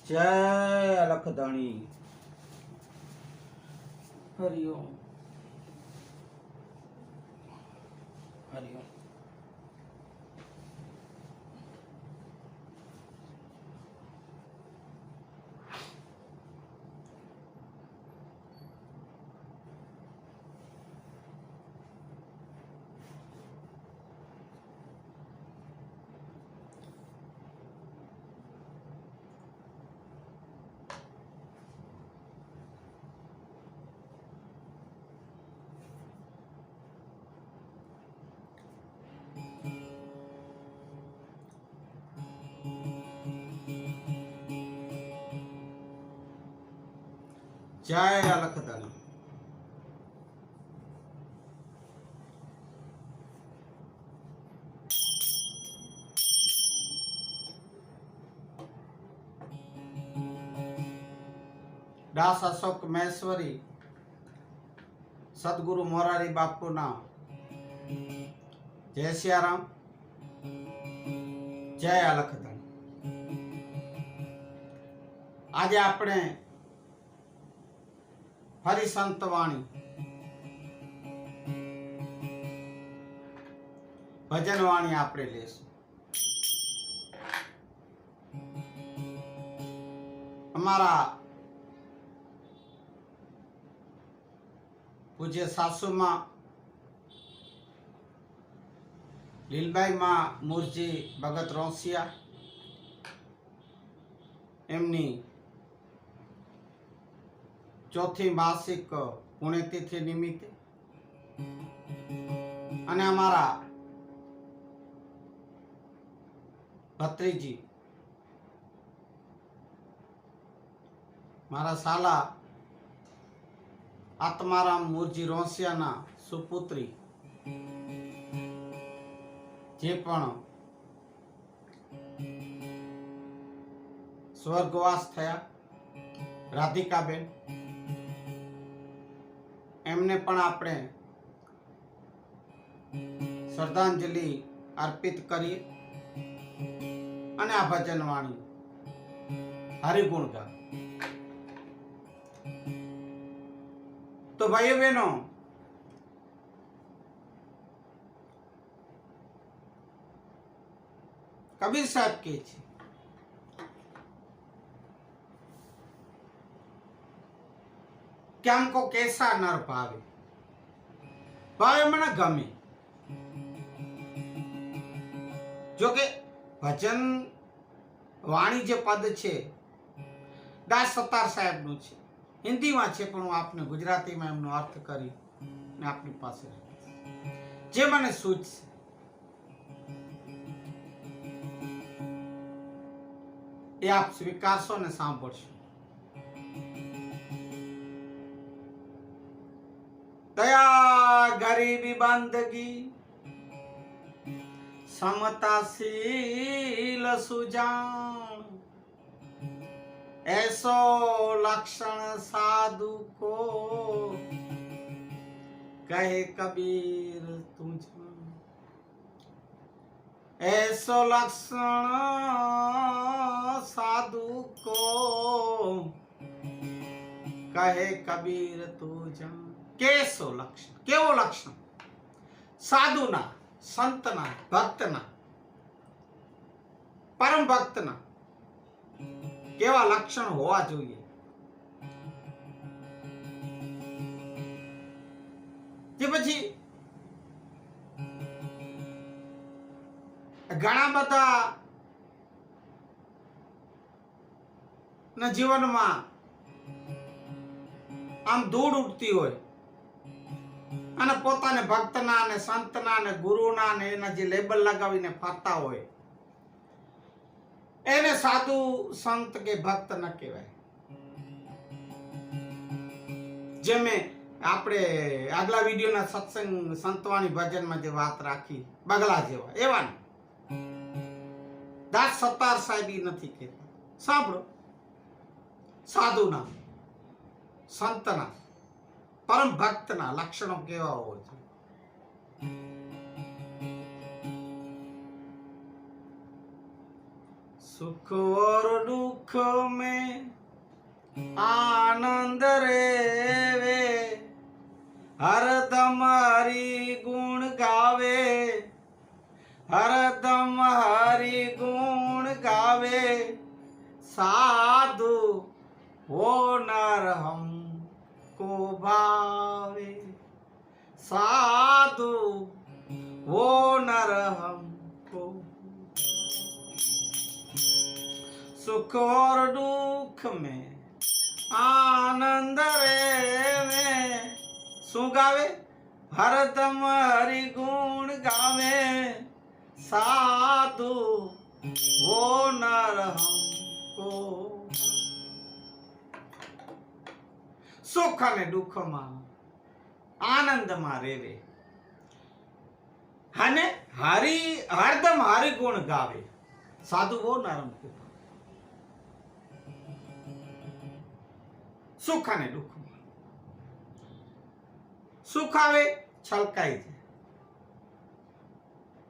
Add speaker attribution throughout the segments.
Speaker 1: જય અલખધણી હરિઓમ હરિઓમ. જય અલખધણી. દાસ અશોક મહેશ્વરી સદગુરુ મોરારી બાપુના જય સિયારામ. જય અલખધણી. આજે આપણે ફરી સંતવાણી ભજનવાણી આપણે લેશું. અમારા પૂજ્ય સાસુમાં લીલબાઈ માં મુરજી ભગત રોસિયા એમની ચોથી માસિક પુણ્યતિથિ નિમિત્તે અને અમારા ભત્રીજી મારા સાલા આત્મારામ મુરજી રોસિયાના સુપુત્રી જે પણ સ્વર્ગવાસ થયા રાધિકાબેન એમને પણ આપણે શ્રદ્ધાંજલિ અર્પિત કરીએ અને આ ભજનવાણી હરિગુણ ગા. તો ભાઈઓ બહેનો, કબીર સાહેબ કહે છે કે हमको कैसा नर भावे, भावे મને ગમે. જો કે ભજન વાણી જે પદ છે દાસ સત્તાર સાહેબ નું છે, હિન્દીમાં છે, પણ હું આપને ગુજરાતીમાં એમનો અર્થ કરી ને આપની પાસે જે મને સૂચશે એ આપ સ્વીકારશો ને સાંભળશો. दया गरीबी बंदगी समताशील सुजान, ऐसो लक्षण साधु को कहे कबीर तुझ. ऐसो लक्षण साधु को कहे कबीर तुझ. કેસો લક્ષણ, કેવો લક્ષણ? સાધુના, સંતના, ભક્તના, પરમ ભક્તના કેવા લક્ષણ હોવા જોઈએ? તે પછી ઘણા બધા ના જીવનમાં આમ ધૂળ ઉડતી હોય અને પોતાને ભક્તના અને સંતના અને ગુરુના ને એના જે લેબલ લગાવીને ફરતા હોય એને સાધુ સંત કે ભક્ત ન કહેવાય. જે મેં આપણે આગલા વિડીયોના સત્સંગ સંતવાણી ભજનમાં જે વાત રાખી બગલા જેવા એવા ને દાસ સત્તાર સાહેબ નથી કહેતા. સાંભળો, સાધુના, સંતના, પરમ ભક્તના લક્ષણો કેવા હોય છે? सुख और दुख में आनंद रेवे, हरदम हरि गुण गावे, हरदम हरि गुण गावे, साधु वो नर हमको भावे, साधु वो नर हमको। सुख और दुख में आनंद रेवे, શું ગાવે? હરદમ હરિ ગુણ ગાવે, સાધુ વો નર હમકો। સુખ અને દુઃખમાં આનંદમાં રેવે અને હરદમ હરિ ગુણ ગાવે, સાધુ વો નર હમકો। સુખ અને દુઃખ, સુખ આવે છલકાઈ જાય,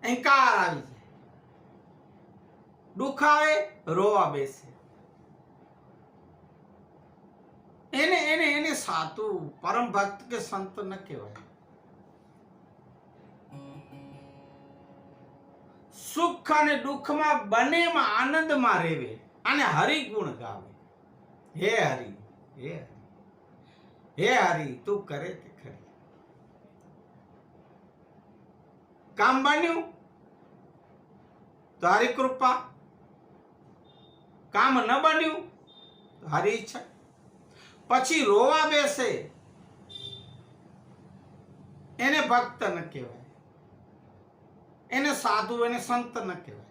Speaker 1: અહંકાર આવી જાય, દુઃખ આવે રોવા બેસે, એને એને એને સાધુ પરમ ભક્ત કે સંત ન કહેવાય। સુખ અને દુઃખમાં બંનેમાં આનંદમાં રહેવે અને હરિ ગુણ ગાવે, હે હરિ હે હરિ હે હરિ તું કરે તે ખરી। કામ બન્યું તો હરી કૃપા, કામ ન બન્યું તો હરી ઈચ્છા। પછી રોવા બેસે એને ભક્ત ન કહેવાય, એને સાધુ એને સંત ન કહેવાય।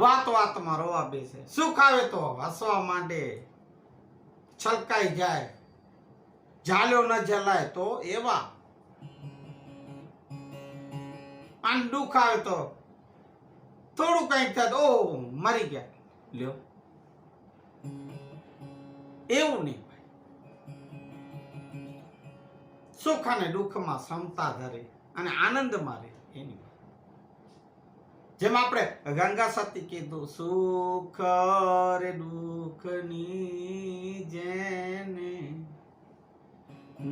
Speaker 1: વાત વાતમાં રોવા બેસે, સુખ આવે તો હસવા માંડે, છલકાઈ જાય, જાલ્યો ન જલાય તો એવા, અને દુઃખ આવે તો થોડું કઈક થાય તો ઓ મરી ગયા લ્યો, એવું નહીં ભાઈ। સુખ અને દુઃખમાં સમતા ધરે અને આનંદમાં રહે એની, જેમ આપણે ગંગા સતી કીધું, સુખ રે દુઃખની જેને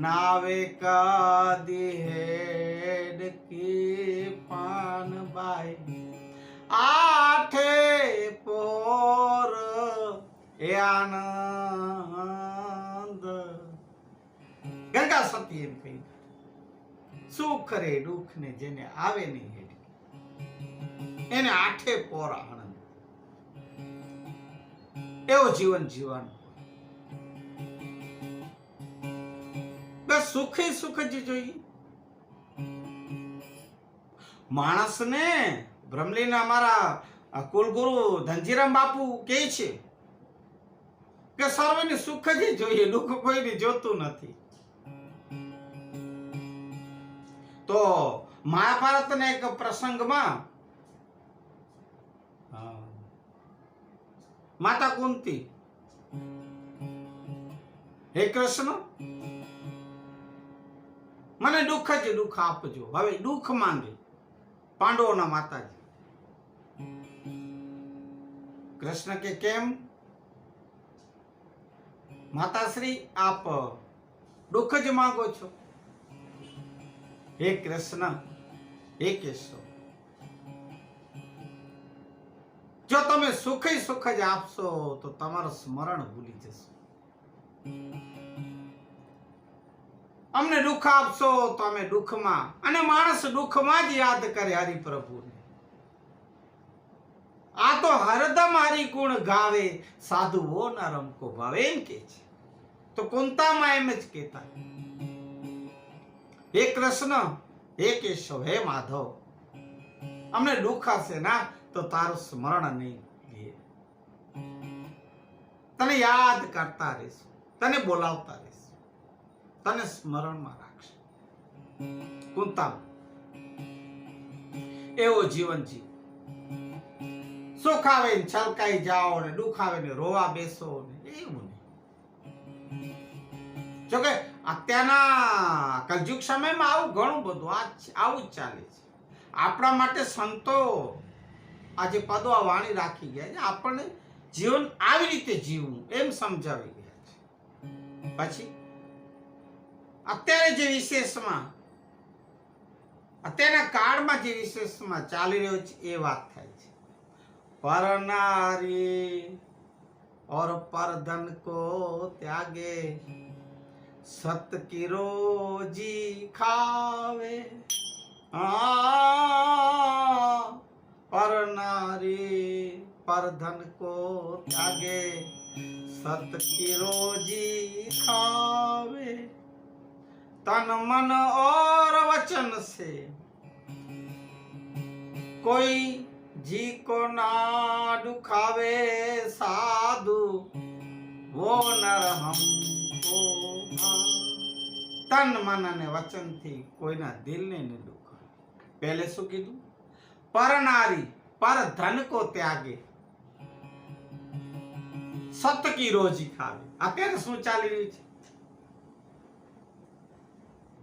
Speaker 1: નાવે કાદી હેડ કી પાન બાઈ, આઠે પોર એ આનંદ। ગંગા સતી એમ કહી, સુખ રે દુઃખ ને જેને આવે નહીં હેડ એને આઠે પોર આનંદ, એવો જીવન જીવવાનું। બસ સુખે સુખ જ જોઈએ માણસને। બ્રહ્મલીના અમારા કુલગુરુ ધનજીરામ બાપુ કહે છે કે સર્વને સુખ જ જોઈએ, દુઃખ કોઈને જોતું નથી। તો મહાભારતના એક પ્રસંગમાં માતા કુંતી, હે કૃષ્ણ મને દુઃખ જ દુઃખ આપજો, હવે દુઃખ માંગે પાંડવોના માતાજી। કૃષ્ણ કે કેમ? માતાશ્રી આપ દુઃખ જ માંગો છો? હે કૃષ્ણ હે કેશવ, જો તમે સુખ જ આપશો તો તમારું સ્મરણ ભૂલી જશો, અમને દુઃખ આપશો તો અમે દુઃખમાં, અને માણસ દુઃખમાં જ યાદ કરે હરિપ્રભુને। આ તો હરદમ હરિ ગુણ ગાવે, સાધુ વો નર હમકો ભાવે એમ કે છે। તો કુંતામાં એમ જ કહેતા, હે કૃષ્ણ હે કેશવ હે માધવ, અમને દુઃખ હશે ના તો તારું સ્મરણ નહીં લે, તને યાદ કરતા રહેશું, તને બોલાવતા રહેશું, તને સ્મરણમાં રાખશે। કુંતા એવો જીવન જીવ, સુખ આવે ને છલકાઈ જાઓ ને દુઃખ આવે ને રોવા બેસો ને એવું નહીં। જોકે અત્યારના કલયુગ સમયમાં આવું ઘણું બધું આવું જ ચાલે છે। આપણા માટે સંતો આજે પદો આ વાણી રાખી ગયા છે, આપણને જીવન આવી રીતે જીવવું એમ સમજાવી ગયા છે. પછી અત્યારે જે વિશેષમાં અત્યારના કાળમાં જે વિશેષમાં ચાલી રહ્યો છે એ વાત થાય છે. પર નારી और पर धन को त्यागे सत की रोजी खावे. पर नारी पर धन को त्यागे सत की रोजी खावे. तन मन और वचन से कोई जी को ना दुखावे. साधु वो नर हमको તન મન અને વચનથી કોઈના દિલને ન દુખાવે. પહેલે શું કીધું? પર નારી પર ધન કો ત્યાગે સત કી રોજી ખાવે. અત્યારે શું ચાલી રહ્યું છે?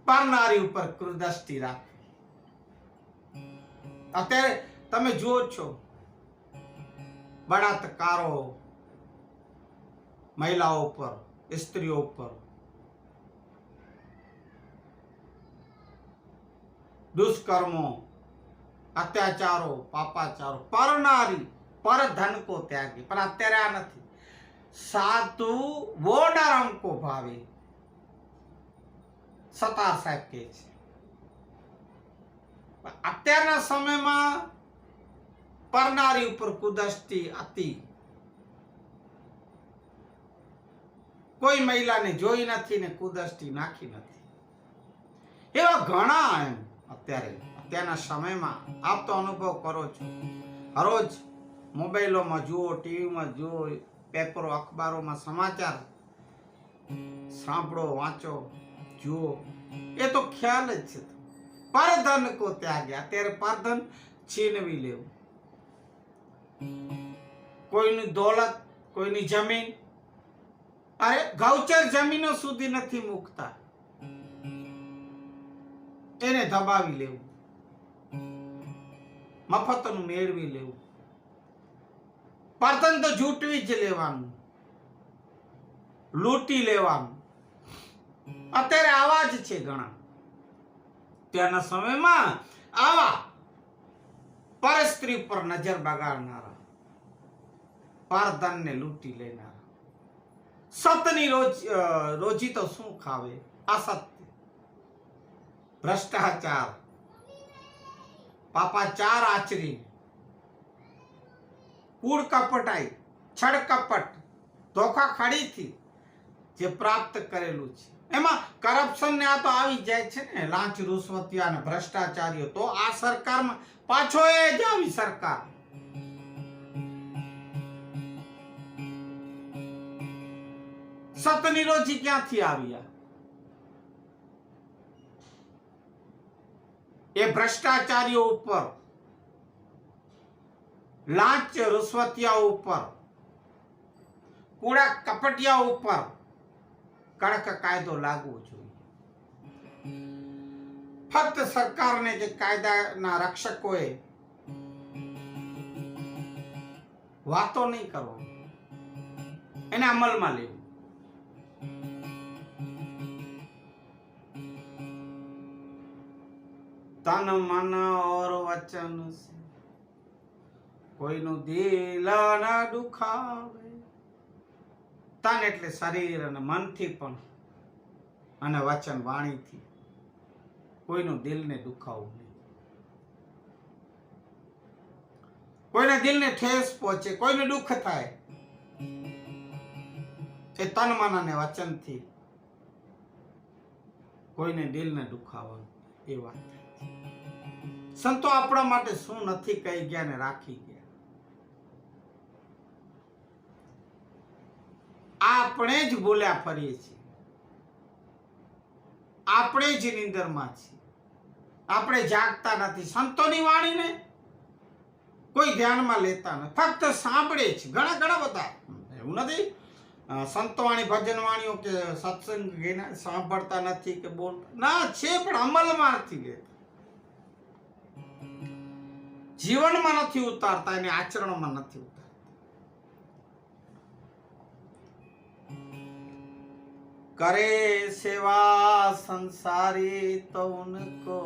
Speaker 1: પર નારી ઉપર કુદૃષ્ટિ રાખે. અત્યારે તમે જુઓ છો બળાત્કારો મહિલાઓ ઉપર, સ્ત્રીઓ ઉપર, દુષ્કર્મો, અત્યાચારો, પાપાચારો. પર નારી પર ધન કો ત્યાગે. પણ અત્યારે આ નથી. સાધુ વો નરમ કો ભાવે. સતાર સાહેબ કહે છે અત્યારના સમયમાં પરનારી ઉપર કુદૃષ્ટિ અતિ. કોઈ મહિલાને જોઈ નથી ને કુદૃષ્ટિ નાખી નથી. એવા ઘણા એમ અત્યારના સમયમાં આપ તો અનુભવ કરો છો. હરોજ મોબાઈલોમાં જુઓ, ટીવીમાં જુઓ, પેપરો અખબારોમાં સમાચાર સાંભળો, વાંચો, જુઓ. એ તો ખ્યાલ જ છે. પરધન કો ત્યાગે. અત્યારે પરધન છીનવી લેવું. કોઈની દોલત, કોઈની જમીન, અરે ગૌચર જમીનો સુધી નથી મૂકતા, એને દબાવી લેવું, મફતનું મેળવી લેવું. પરધન તો જૂટવી જ લેવાનું, લૂંટી લેવાનું. અત્યારે આવા જ છે ઘણા. ત્યાંના સમયમાં આવા પર સ્ત્રી પર નજર બગાડનારા, પરધનને લૂંટી લેનારા. સતની રોજી તો શું ખાવે? અસત્ય, ભ્રષ્ટાચાર, પાપાચાર આચરી, કૂડ કપટાઈ, છળ કપટ, ધોખાખડીથી જે પ્રાપ્ત કરેલું છે એમાં કરપ્શન ને આ તો આવી જાય છે ને. લાંચ, રૂશ્વતિયા અને ભ્રષ્ટાચારીઓ તો આ સરકારમાં પાછો એ જ આવી સરકાર. સતની રોજી ક્યાંથી આવ્યા? એ ભ્રષ્ટાચારીઓ ઉપર, લાંચ રૂશ્વતિયા ઉપર, કૂડા કપટિયા ઉપર કડક કાયદો લાગવો જોઈએ. ફક્ત સરકારને કે કાયદાના રક્ષકોએ વાતો નહીં કરો, એને અમલમાં લેવું. તન મન ઓર વચન સે કોઈનું દિલ ના દુખાવે. તન એટલે શરીર અને મનથી પણ, અને વચન વાણીથી કોઈનું દિલને દુખાવવું નહીં. કોઈના દિલને ઠેસ પહોંચે, કોઈને દુઃખ થાય, એ તન મન અને વચનથી કોઈને દિલને દુખાવવાનું એ વાત. સંતો આપણા માટે શું નથી કહી ગયા ને રાખી ગયા. આપણે જ બોલ્યા ફરીએ છીએ, આપણે જ નિંદરમાં છીએ, આપણે જાગતા નથી. સંતોની વાણીને કોઈ ધ્યાનમાં લેતા નથી, ફક્ત સાંભળે છે. ઘણા બધા એવું નથી સંતો વાણી, ભજન વાણીઓ કે સત્સંગ સાંભળતા નથી કે બોલતા ના છે, પણ અમલમાં નથી લેતા. જીવનમાં નથી ઉતારતા, એને આચરણમાં નથી ઉતારતા. करे सेवा संसारी तो उनको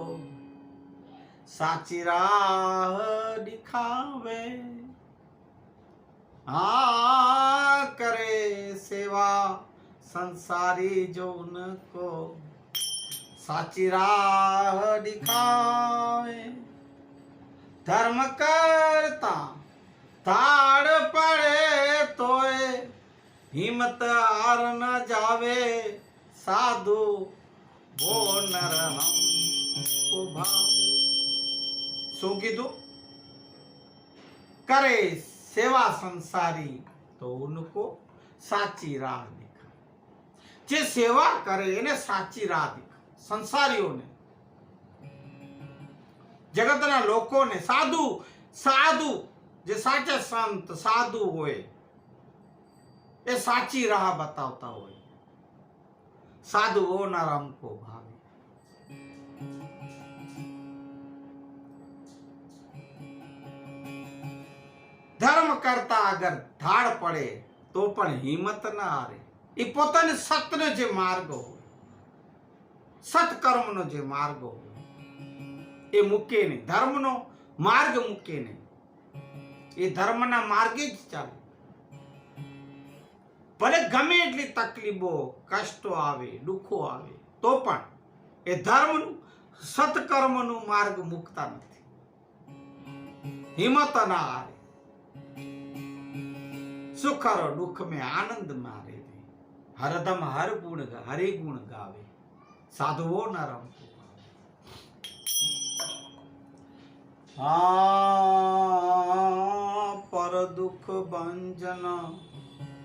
Speaker 1: साची राह दिखावे. हाँ, करे सेवा संसारी जो उनको साची राह दिखावे. धर्म करता ताड़ पड़े तोए हिम्मत हार न जावे. साधु वो नर हमको भावे. શું કીધું? કરે સેવા સંસારી તો ઉनको સાચી રાહ દેખાય. જે સેવા કરે એને સાચી રાહ દેખાય. સંસારીઓને, જગતના લોકોને, સાધુ સાધુ જે સાચા સંત સાધુ હોય એ સાચી રાહ બતાવતા હોય. સાધુ ઓ નરમ કો ભાવે. ધર્મ કરતા અગર ધાડ પડે તો પણ હિંમત ના હારે. એ પોતાને સત્યનો જે માર્ગ હોય, સત્કર્મનો જે માર્ગ હોય એ મૂકે નહીં. ધર્મનો માર્ગ મૂકે નહીં. એ ધર્મના માર્ગે જ ચાલે. ભલે ગમે એટલી તકલીફો, કષ્ટો આવે, દુઃખો આવે તો પણ એ ધર્મનું, સત્કર્મનું માર્ગ મૂકતા નથી. હિંમત ના હારે. सुख और दुख में आनंद मारे. हरदम हर गुण हरि गुण गावे. साधुओ नरम. हाँ, पर दुख भंजन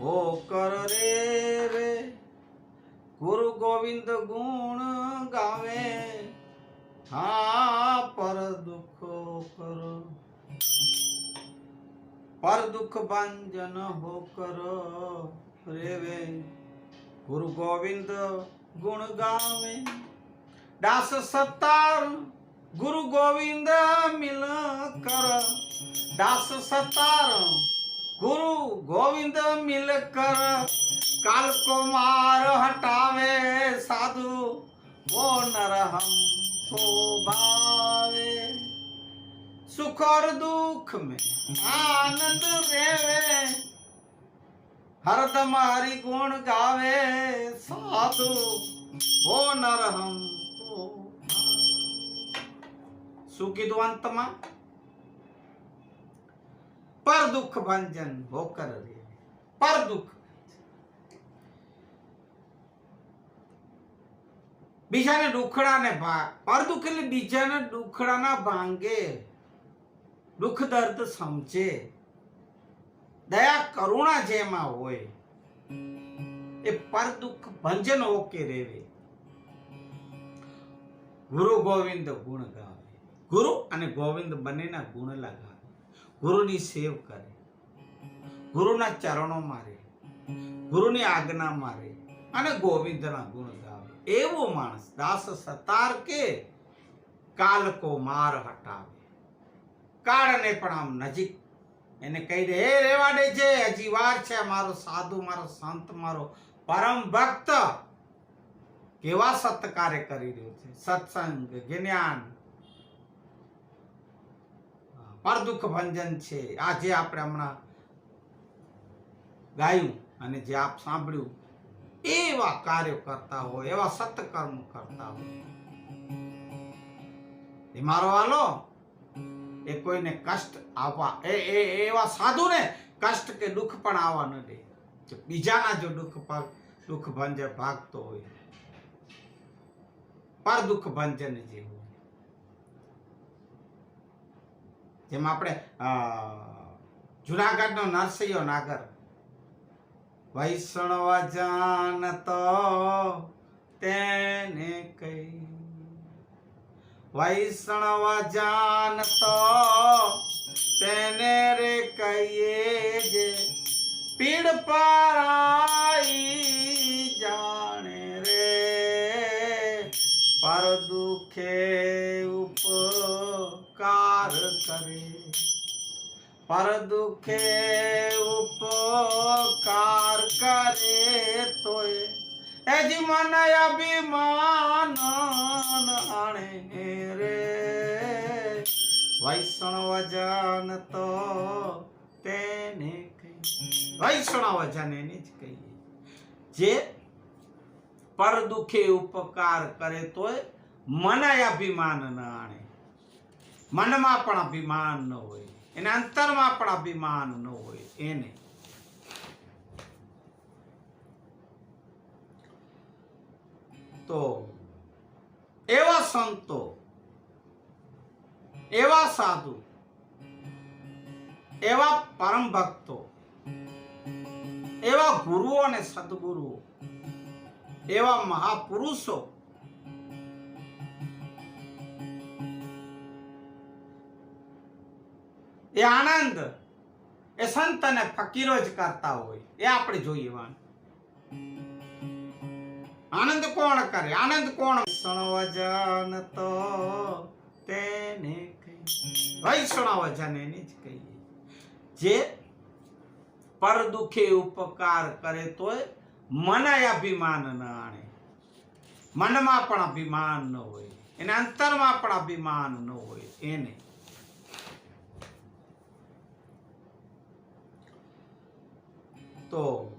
Speaker 1: हो कर रे गुरु गोविंद गुण गावे. हाँ, पर दुख कर पर दुख भंजन होकर रेवे गुरु गोविंद गुण गावे. दास सतार गुरु गोविंद मिल कर. दास सतार गुरु गोविंद मिल कर काल को मार हटावे. साधु वो नर हमको भावे. सुख और दुख में आनंद रेवे. हरदम हरि गुण गावे. साधु वो नर हमको. શું કીધું અંતમાં? પર દુઃખ ભંજન હોકર રે. પર દુઃખ, બીજાને દુખડાને પર દુઃખ એટલે બીજાને દુખડાના ભાંગે, દુઃખ દર્દ સમજે, દયા કરુણા જેમાં હોય એ પર દુઃખ ભંજન હોકે રેવે. ગુરુ ગોવિંદ ગુણ ગાવે. ગુરુ અને ગોવિંદ બંનેના ગુણ લગાવે. ગુરુની સેવ કરે, ગુરુના ચરણોમાં રહે, ગુરુની આજ્ઞામાં રહે અને ગોવિંદના ગુણ ગાવે. એવો માણસ દાસ સતાર કે કાલ કો માર હટાવે. કાળને પણ આમ નજીક એને કહી દે, હે રેવા દે છે, હજી વાર છે. મારો સાધુ, મારો સંત, મારો પરમ ભક્ત કેવા સત્કાર્ય કરી રહ્યો છે. સત્સંગ, જ્ઞાન, પર દુઃખ ભંજન છે. આ જે આપણે હમણાં ગાયું અને જે આપ સાંભળ્યું એવા કાર્યો કરતા હોય, એવા સત્કર્મ કરતા હોય એ મારો વાલો એ કોઈને કષ્ટ આવવા, એવા સાધુને કષ્ટ કે દુઃખ પણ આવવા ન દે. બીજાના જો દુઃખ ભંજન ભાગતો હોય, પર દુઃખ ભંજન જેવું. જેમ આપણે જુનાગઢનો નરસૈયો નાગર, વૈષ્ણવ જાનતો તેને કઈ. વૈષ્ણવ જાનતો તેને રે કહીએ જે પીડ પરાઈ જાણે રે. પર દુખે ઉપકાર કરે. પર દુખે ઉપકાર કરે તોય એજી મન અભિમાન આણે રે વૈષ્ણવ જન તો તેને વૈષ્ણવ જન એને જ કહીએ જે પર દુખે ઉપકાર કરે તોય મન અભિમાન ન આણે મનમાં પણ અભિમાન ન હોય એના અંતરમાં પણ અભિમાન ન હોય એને તો એવા સંતો એવા સાધુ એવા પરમ ભક્તો એવા ગુરુઓ અને સદગુરુઓ એવા મહાપુરુષો એ આનંદ એ સંત અને ફકીરો જ કરતા હોય એ આપણે જોઈએ આનંદ કોણ કરે આનંદ કોણ વૈષ્ણવજન તો તેને વૈષ્ણવજન એને જ કહીએ જે પર દુખે ઉપકાર કરે તોય મન અભિમાન ન આણે મનમાં પણ અભિમાન ન હોય એના અંતરમાં પણ અભિમાન ન હોય એને તો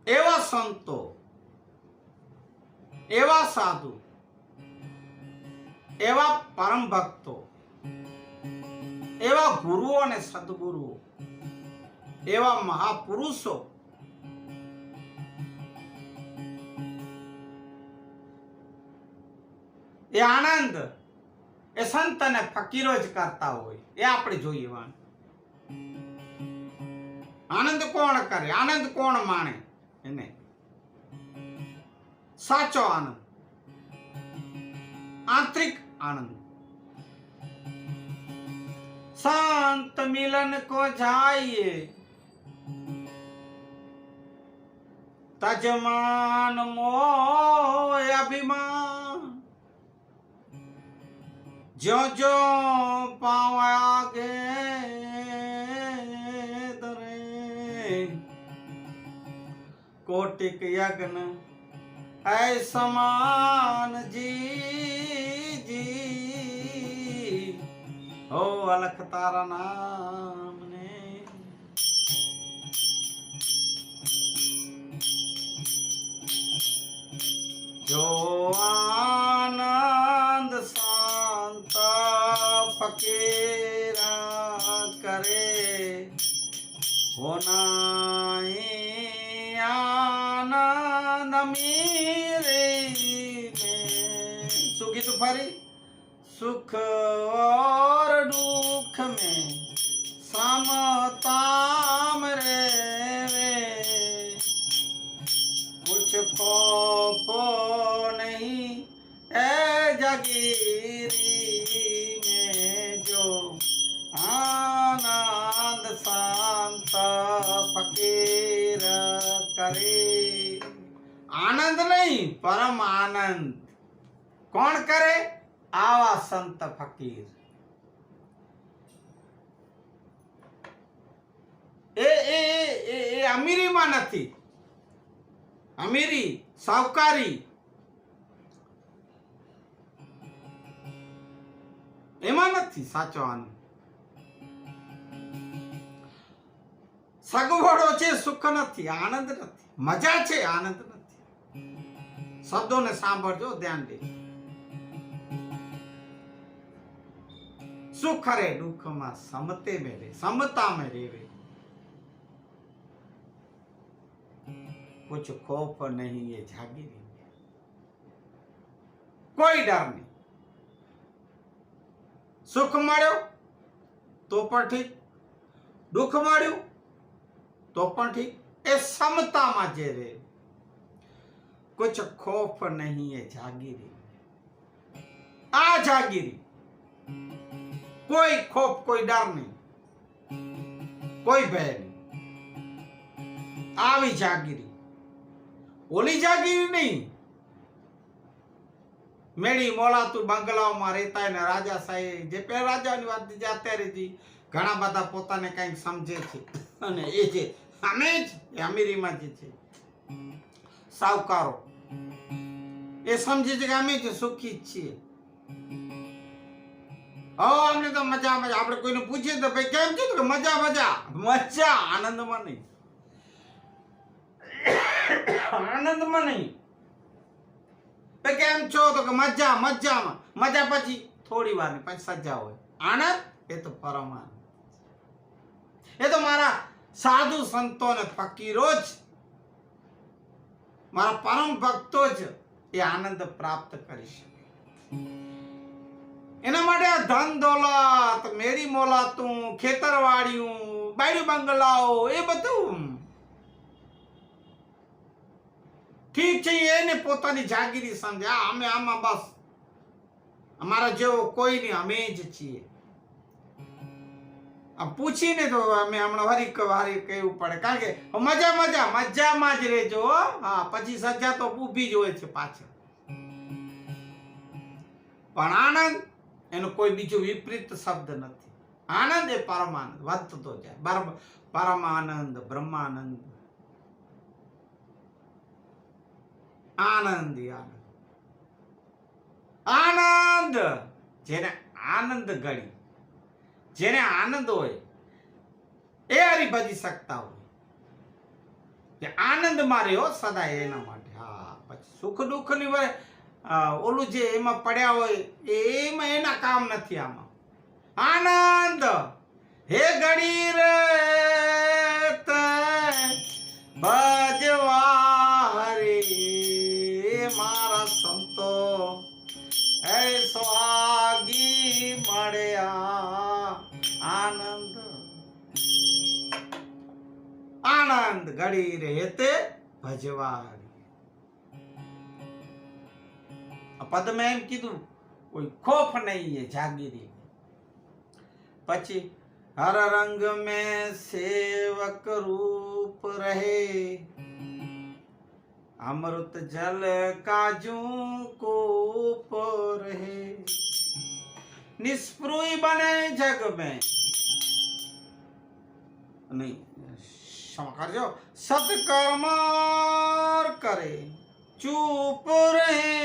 Speaker 1: એવા સંતો એવા સાધુ એવા પરમ ભક્તો એવા ગુરુઓ અને સદગુરુઓ એવા મહાપુરુષો એ આનંદ એ સંત અને ફકીરો જ કરતા હોય એ આપણે જોઈએ આનંદ કોણ કરે આનંદ કોણ માણે એને સાચો આનંદ આંતરિક આનંદ संत मिलन को जाइए तजमान मोह अभिमान जो जो पाँव आगे दरे कोटिक यज्ञ ऐ समान जी जी हो अलख तारा नाम ने जो आनंद शांत फकीरा करे होना आनंद मेरे में सुखी तो फरी सुख और दुख में समताम रे कुछ खौफ नहीं है जगीरी में जो आनंद शांत फकीर करे आनंद नहीं परम आनंद कौन करे आवा संत फकीर ए अमीरीમાં નથી અમીરી સાવકારી એમાં નથી સાચો આનંદ સગવડો છે સુખ નથી આનંદ નથી મજા છે આનંદ નથી શબ્દોને સાંભળજો ધ્યાન દેજો सुख रे दुख में समते में रे समता में रेवे कुछ खौफ नहीं ये जागीरी में कोई डर नहीं सुख मळ्यो तो पण ठीक दुख मळ्यो तो पण ठीक ए समता में जे रे कुछ खौफ नहीं ये जागीरी आ जागीरी कोई खौफ कोई डर नहीं कोई भय नहीं आवी जागीरी ओली जागीरी नहीं मेड़ी मोलातुर बंगलाओं में रहता है ना राजा साहेब जे पे राजा ની વાત જાતે રહી ઘણા બધા પોતાને કંઈક સમજે છે અને એ જે અમે જ અમીરીમાં જે છે સાવકારો એ સમજે છે કે અમે જ સુખી જ છીએ. અમને તો મજા મજા. આપણે કોઈને પૂછીએ તો ભાઈ કેમ છે કે મજા મજા મજા, આનંદમાં નહીં, આનંદમાં નહીં. કેમ છો તો કે મજા મજામાં. મજા પછી થોડી વાર ની પછી સજા હોય. આનંદ એ તો પરમ આનંદ. એ તો મારા સાધુ સંતો ને ફકીરો જ, મારા પરમ ભક્તો જ એ આનંદ પ્રાપ્ત કરી શકે. એના માટે આ ધન દોલત, મેરી મોલાતું, ખેતરવાડીયું, બાયડી બંગલાઓ એ બધું ઠીક છે. એને પોતાની જાગીરી સમજે. અમે આમાં બસ અમારા જેવો કોઈ નહીં, અમે જ છીએ. પૂછીને તો અમે હમણાં વારી કહેવું પડે, કારણ કે મજા મજા મજામાં જ રહેજો. હા, પછી સજા તો ઊભી જ હોય છે પાછળ. પણ આનંદ એનો કોઈ બીજો વિપરીત શબ્દ નથી. આનંદ એ પરમાનંદ વધતો જાય. પરમાનંદ, બ્રહ્માનંદ, આનંદ આનંદ આનંદ. જેને આનંદ ગળી, જેને આનંદ હોય એ હરિભજી શકતા હોય. આનંદ મારે હો સદાય એના માટે. હા, પછી સુખ દુઃખ ની વરે ઓલું જે એમાં પડ્યા હોય એમાં એના કામ નથી. આમાં આનંદ હે ગડી રે ભજવા હરે મારા સંતો હે સ્વાગી મળ્યા. આનંદ આનંદ ઘડી રહેતે ભજવા. પદ મેં એમ કીધું કોઈ ખોફ નહીં એ જાગીરી. પછી હર રંગ में सेवक रूप रहे, अमृत जल काजू कोप रहे, निस्पृही बने जग में. नहीं क्षमा करजो. सत्कर्म करे चुप रहे,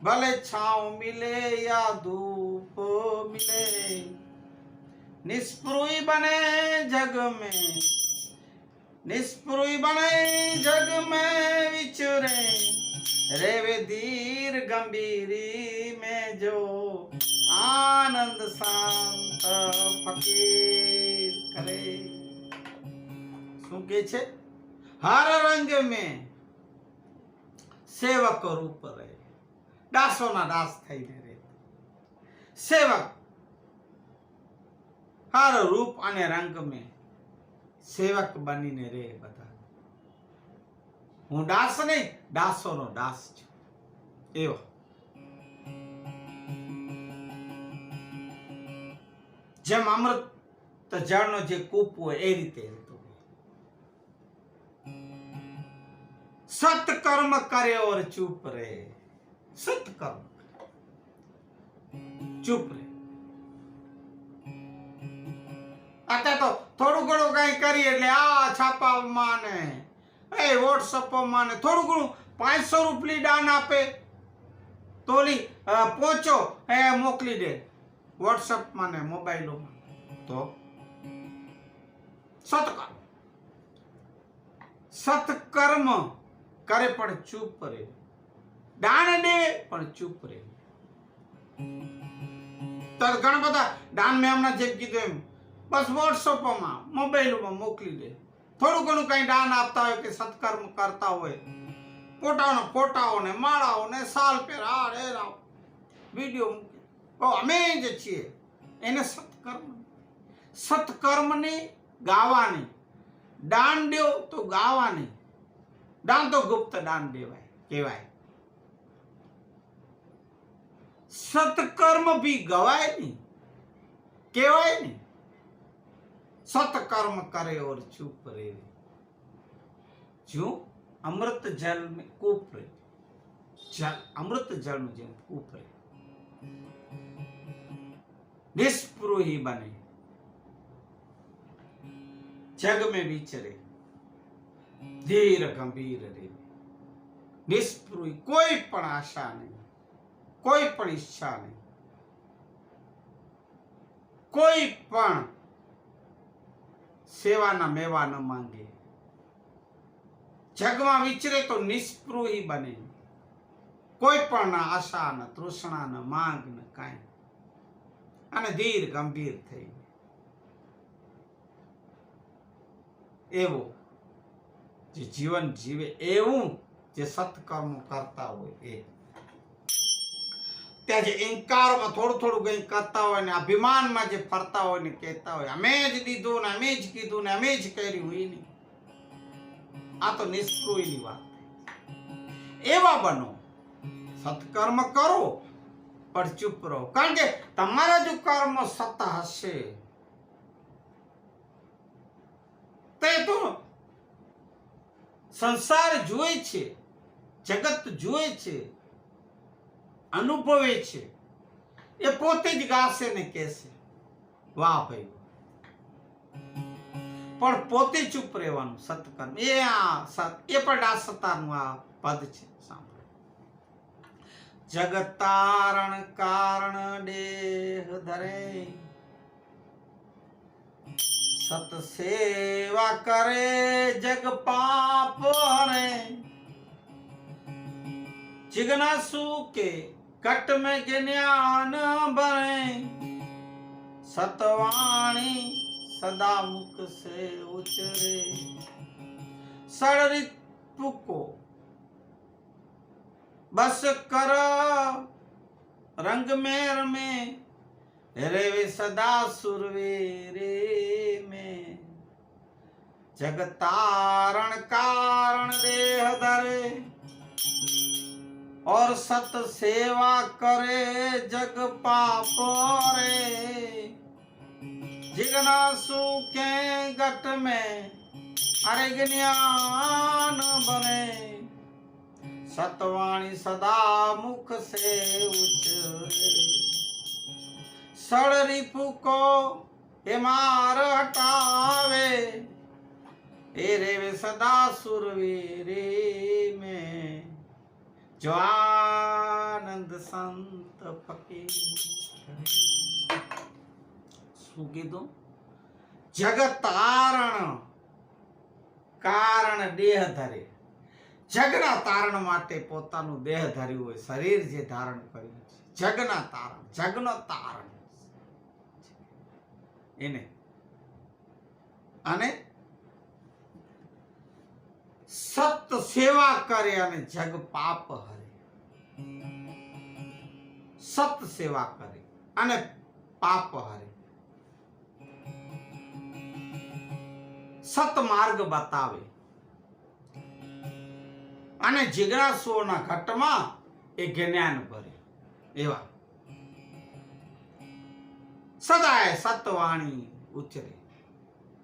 Speaker 1: भले छाँव मिले या धूप मिले, निस्पृही बने जग में, निस्पृही बने जग में विचरे, रेवे धीर गंभीरी में जो आनंद शांत फकीर करे. શું કે છે? હર રંગ में સેવક રૂપ રહે. દાસોના દાસ થઈને રહે. સેવક હર રૂપ અને રંગ में સેવક બનીને રહે. બધા હું દાસ નહીં, દાસોનો દાસ છું. એવો જેમ અમૃત જળનો જે કૂપ હોય એ રીતે રહેતો હોય. સત્કર્મ કરે ઓર ચૂપ રહે. સત્કર્મ ચૂપ રહે. અત્યારે તો થોડું ઘણું કઈ કરીએ એટલે આ છાપામાં ને એ વોટ્સઅપમાં ને થોડું ઘણું 500 રૂપિયા દાન આપે તોલી પહોંચો એ મોકલી દે વોટ્સઅપમાં ને મોબાઈલોમાં. તો સત્કર્મ સત્કર્મ કરે પણ ચૂપ રહે. દાન દે પણ ચૂપ રહે. તો ઘણા બધા દાન મેં હમણાં જેમ કીધું એમ બસ વોટ્સઅપમાં મોબાઈલમાં મોકલી દે. થોડું ઘણું કઈ દાન આપતા હોય કે સત્કર્મ કરતા હોય, પોતાના ફોટાઓને માળાઓને સાલ પહેરા વિડીયો મૂકે. અમે જ છીએ એને સત્કર્મ. સત્કર્મની ગાવાની. દાન દેવ તો ગાવાની. દાન તો ગુપ્ત દાન દેવાય કહેવાય. સત્કર્મ ભી ગવાય નહીં, કહેવાય નહીં. सत्कर्म करे और चुप रहे, जो अमृत जल में कूप रहे. जल अमृत जल में जेम कूप रहे. निस्पृही बने जग में विचरे धीर गंभीर रे निष्पृह कोई पण आशा नहीं, कोई पण ઈચ્છા नहीं, कोई पण સેવાના મેવા ન માંગે, જગમાં વિચરે તો નિષ્પૃહી બને, કોઈ પણ આશા ન તૃષ્ણા ન માંગ ન કાંઈ, અને ધીર ગંભીર થઈ એવો જે જીવન જીવે, એવું જે સત્કર્મો કરતા હોય એ. ત્યાં જે અહંકારમાં થોડું થોડું કંઈ કરતા હોય ને અભિમાનમાં જે ફરતા હોય ને કહેતા હોય અમે જ દીધું ને અમે જ કીધું ને અમે જ કર્યું, એ નહીં. આ તો નિષ્પૃહની વાત. એવા બનો, સત્કર્મ કરો પણ ચૂપ રહો. કારણ કે તમારા જો કર્મ સત હશે તે તો સંસાર જુએ છે, જગત જુએ છે, અનુભવે છે, એ પોતે જ ગાશે ને કહેશે વાહ ભાઈ, પણ પોતે ચૂપ રહેવાનું. સત્કર્મ એ પણ આ સતાનું આ પદ છે. સાંભળો. જગત તારણ કારણ દેહ ધરે, સત સેવા કરે જગ પાપ હરે, जिज्ञासु के कट में ज्ञान भरे, सतवाणी सदा मुख से उचरे, षड्रिपु को बस कर रंग में रमे, रेवे सदा सुरवेरे में, जगतारण कारण देह धरे, और सत सेवा करे जग पाप रे, जिज्ञासु के गट में अरे ज्ञान भरे, सतवाणी सदा मुख से उचरे, षड्रिपु को हे मार हटावे, ए रेवे सदा सुरवीरे में, जो आनंद संत फकीर. શું કીધું? જગત તારણ કારણ દેહ ધરે. જગના તારણ માટે પોતાનું દેહ ધર્યું હોય, શરીર જે ધારણ કર્યું છે, જગના તારણ, જગનો તારણ એને, અને સત સેવા કરે અને જગ પાપ હરે. સત સેવા કરે અને પાપ હરે, સત માર્ગ બતાવે અને જિજ્ઞાસુઓના ઘટમાં એ જ્ઞાન ભરે. એવા સદાય સતવાણી ઉચરે,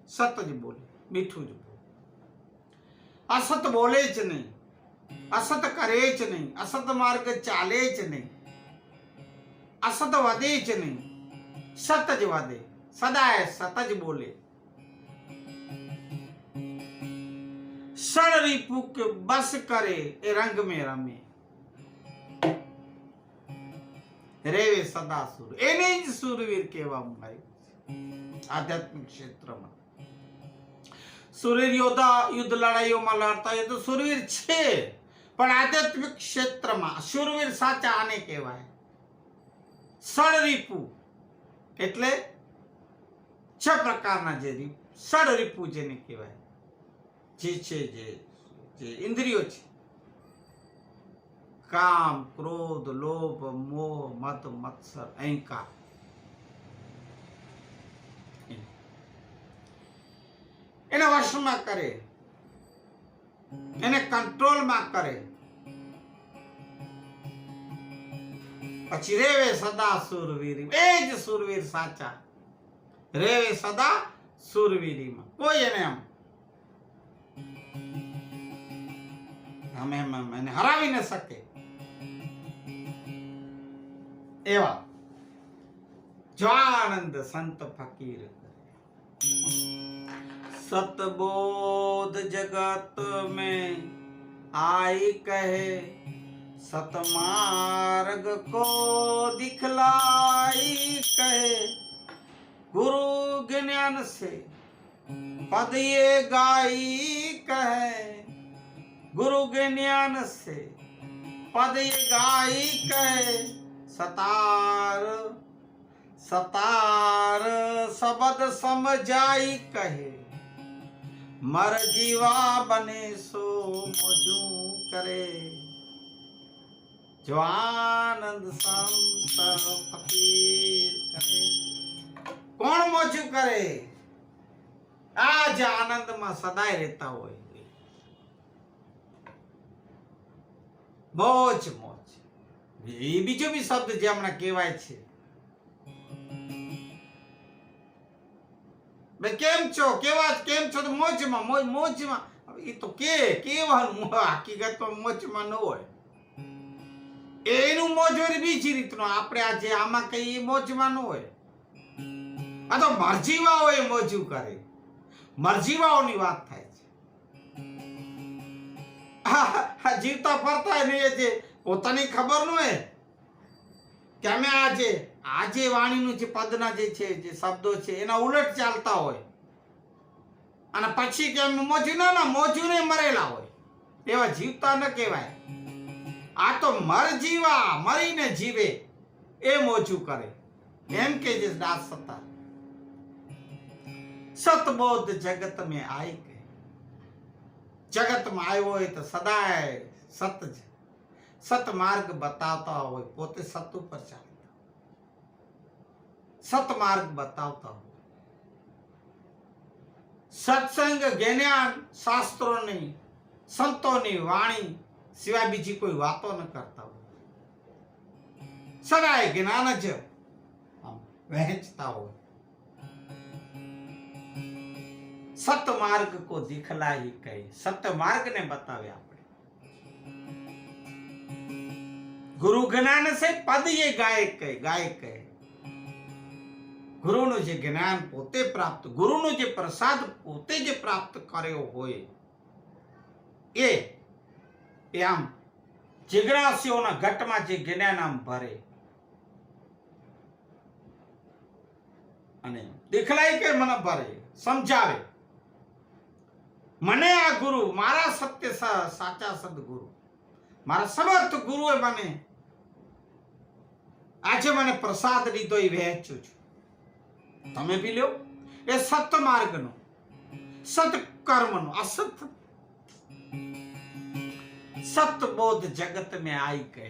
Speaker 1: સત જ બોલે, મીઠું જ બોલે, असत बोले ज नहीं, असत करे ज नहीं, असत मार्ग चाले ज नहीं, असत वदे ज नहीं, सत ज वदे, सदाय सत ज बोले. षड्रिपु के बस करे ए रंग में रमे, रेवे सदा सुर. એને જ સુરવીર કહેવામાં આવ્યું આધ્યાત્મિક ક્ષેત્રમાં. સુરવીર યોદ્ધા યુદ્ધ લડાઈઓમાં લડતા હોય તો સુરવીર છે, પણ આધ્યાત્મિક ક્ષેત્રમાં સુરવીર સાચા આને કહેવાય. ષડરિપુ એટલે 6 પ્રકારના જે ષડરિપુ જેને કહેવાય, જે છે જે ઇન્દ્રિયો છે, કામ, ક્રોધ, લોભ, મોહ, મદ, મત્સર, અહંકાર. એને વશમાં કરે, એને કંટ્રોલમાં કરે, પછી રેવે સદા સુરવીરી. એ જ સુરવીર સાચા, રેવે સદા સુરવીરીમાં. કોઈ એને એને હરાવી ન શકે એવા જો આનંદ સંત ફકીર. सतबोध जगत में आई कहे, सतमार्ग को दिखलाई कहे, गुरु ज्ञान से पद ये गाई कहे, गुरु ज्ञान से पद ये गाई कहे, सतार सतार शब्द समझाई कहे, मर जीवा बने सो मोजू करे, जो आनंद संत फकीर करे। કોણ મોજું કરે? આ જ આનંદમાં સદાય રહેતા હોય, મોજ મોજ. એ બીજો બી શબ્દ જે હમણાં કહેવાય છે, કેમ છો, કેમ છો? મોજમાં મોજમાં. એ તો કેવાનું હકીકતમાં મોજમાં ન હોય, એનું મોજ હોય બીજી રીતનો. આપણે આજે આમાં કઈ મોજમાં ન હોય. આ તો મરજીવાઓ એ મોજું કરે, મરજીવાઓની વાત થાય છે. જીવતા ફરતા નહીં, જે પોતાની ખબર ન હોય કે અમે આજે વાણીનું જે પદના જે છે, જે શબ્દો છે એના ઉલટ ચાલતા હોય, અને પછી કે મોજું ના મોજું નહીં, મરેલા હોય એવા જીવતા ન કહેવાય. આ તો મરજીવા, મરીને જીવે એ મોજું કરે, એમ કે જે દાસ સત્તા. સતબોધ જગત મેં આઈ કે, જગતમાં આવ્યો હોય તો સદાય સત જ, સત માર્ગ બતાવતા હોય, પોતે સત ઉપર ચાલતા, સત માર્ગ બતાવતા હોય. સત્સંગ, જ્ઞાન, શાસ્ત્રોની, સંતોની વાણી સિવાય બીજી કોઈ વાતો ન કરતા હોય, સદાય જ્ઞાન જ વહેંચતા હોય. સત માર્ગ કો દિખલાઈ કહે, સત્ય માર્ગ ને બતાવે આપણે. ગુરુ જ્ઞાન સે પદ ये ગાય કહે. ગુરુનું જે જ્ઞાન પોતે પ્રાપ્ત, ગુરુનો જે પ્રસાદ પોતે જે પ્રાપ્ત કર્યો હોય એ આમ જિજ્ઞાસીઓના ઘટમાં જે જ્ઞાન આમ ભરે અને દેખલાય કે મને ભરે, સમજાવે. મને આ ગુરુ, મારા સત્ય સાચા સદગુરુ, મારા સમર્થ ગુરુએ મને આજે મને પ્રસાદ દીધો, એ વહેંચું છું, તમે બી લો. એ સત્ય માર્ગનો, સત કર્મનો, અસત સતબોધ જગત મેં આઈ કહે.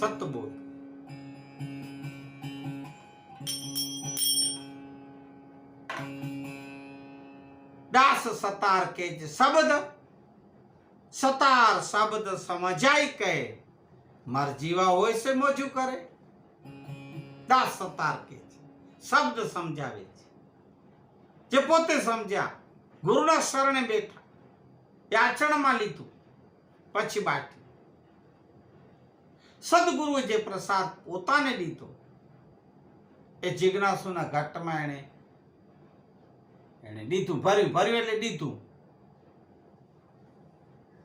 Speaker 1: સતબોધ દાસ સતાર કે જે શબ્દ, સતાર શબ્દ સમજાય કહે, મરજીવા હોય છે મોજું કરે. દાસ સતાર કે શબ્દ સમજાવે છે, જે પોતે સમજ્યા, ગુરુના શરણે બેઠા, એ આચરણમાં લીધું, પછી બાકી સદગુરુએ જે પ્રસાદ પોતાને લીધો એ જિજ્ઞાસુના ઘાટમાં એને દીધું, ભર્યું એટલે દીધું.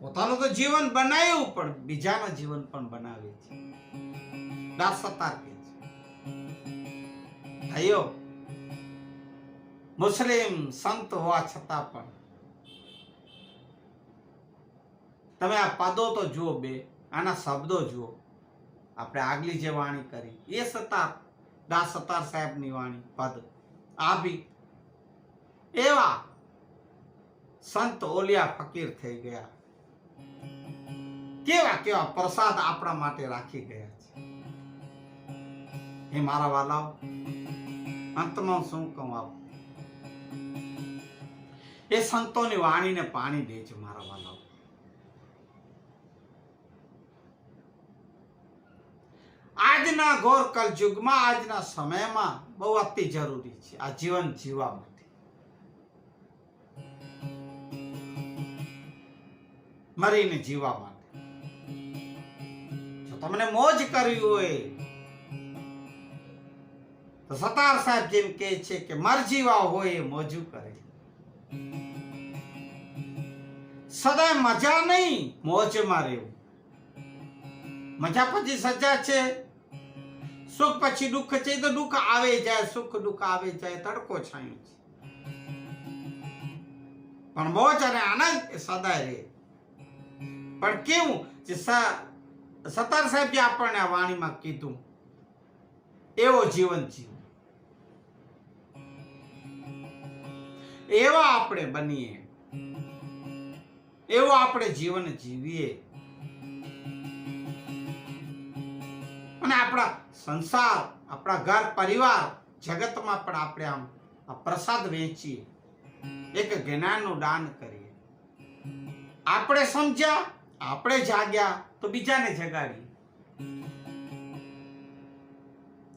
Speaker 1: પોતાનું તો જીવન બનાવ્યું, પણ બીજાનું જીવન પણ બનાવે છે. દાસ સતાર કે છે. ભાઈઓ, મુસ્લિમ સંત હોવા છતાં પણ તમે આ પદો તો જુઓ, બે આના શબ્દો જુઓ. આપણે આગલી જે વાણી કરી એ સતાર, દાસ સતાર સાહેબની વાણી પદ, આ બી એવા સંત ઓલિયા ફકીર થઈ ગયા, કેવા પ્રસાદ આપણા માટે રાખી ગયા છે. હે મારા વાલાઓ, અંતમાં શું કહું, આપ એ સંતોની વાણીને પાણી દેજો મારા વાલાઓ. આજના ઘોર કલયુગમાં, આજના સમયમાં બહુ અતિ જરૂરી છે આ જીવન જીવવા માટે. મરીને જીવવા માટે. જો તમને મોજ કરવી હોય તો સતાર સાહેબ જેમ કહે છે કે મરજીવા હોય એ મોજું કરે. સદાય મજા નહીં, મોજમાં રહેવું. મજા પછી સજા છે, સુખ પછી દુઃખ છે. તો દુઃખ આવે જાય, સુખ દુઃખ આવે જાય, તડકો છાંયો છે. પણ મોજ અને આનંદ એ સદાય રહે. પણ કેવું જે સત્તાર સાહેબ જે આપણને આ વાણીમાં કીધું, એવો જીવન જીવો, એવા આપણે બનીએ, એવો આપણે જીવન જીવીએ, અને આપણા સંસાર, આપણા ઘર પરિવાર જગતમાં પણ આપણે આમ આ પ્રસાદ વહેંચીએ, એક જ્ઞાનનું દાન કરીએ. આપણે સમજ્યા, આપણે જાગ્યા તો બીજાને જગાડીએ.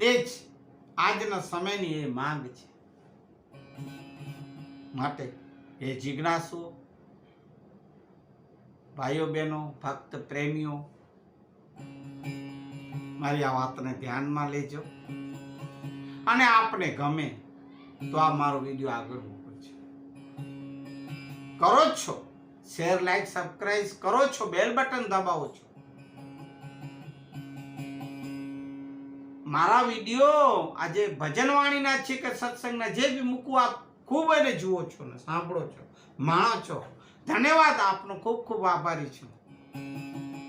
Speaker 1: એ જ આજના સમયની એ માંગ છે. માટે એ જિજ્ઞાસુઓ, ભાઈઓ બહેનો, ભક્ત પ્રેમીઓ, મારી આ વાતને ધ્યાનમાં લેજો. અને આપને ગમે તો આ મારો વિડીયો આગળ મોકલજો. કરો છો શેર, લાઈક, સબસ્ક્રાઇબ કરો છો, બેલ બટન દબાવો છો. મારા વિડીયો આજે ભજન વાણીના છે કે સત્સંગના, જે બી મૂકું આપ ખૂબ એને જુઓ છો ને સાંભળો છો, માણો છો. ધન્યવાદ આપનો, ખૂબ ખૂબ આભારી છું.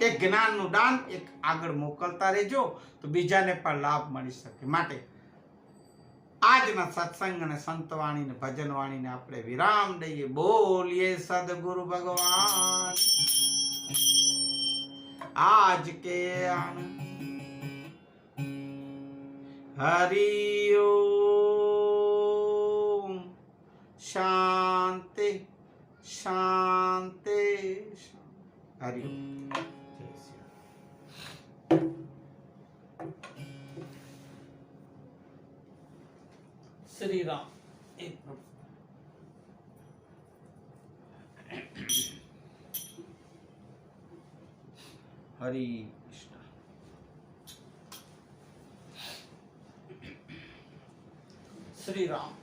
Speaker 1: એક જ્ઞાનનું દાન એક આગળ મોકલતા રહેજો તો બીજાને પણ લાભ મળી શકે. માટે આજના સત્સંગ અને સંતવાણી ને ભજન વાણીને આપણે વિરામ દઈએ. બોલીએ સદગુરુ ભગવાન આજ કે આનંદ. હરિ ઓમ. શાંતિ શાંતિ. હરિ ઓમ. શ્રી રામ. એક હરિ કૃષ્ણ. શ્રી રામ.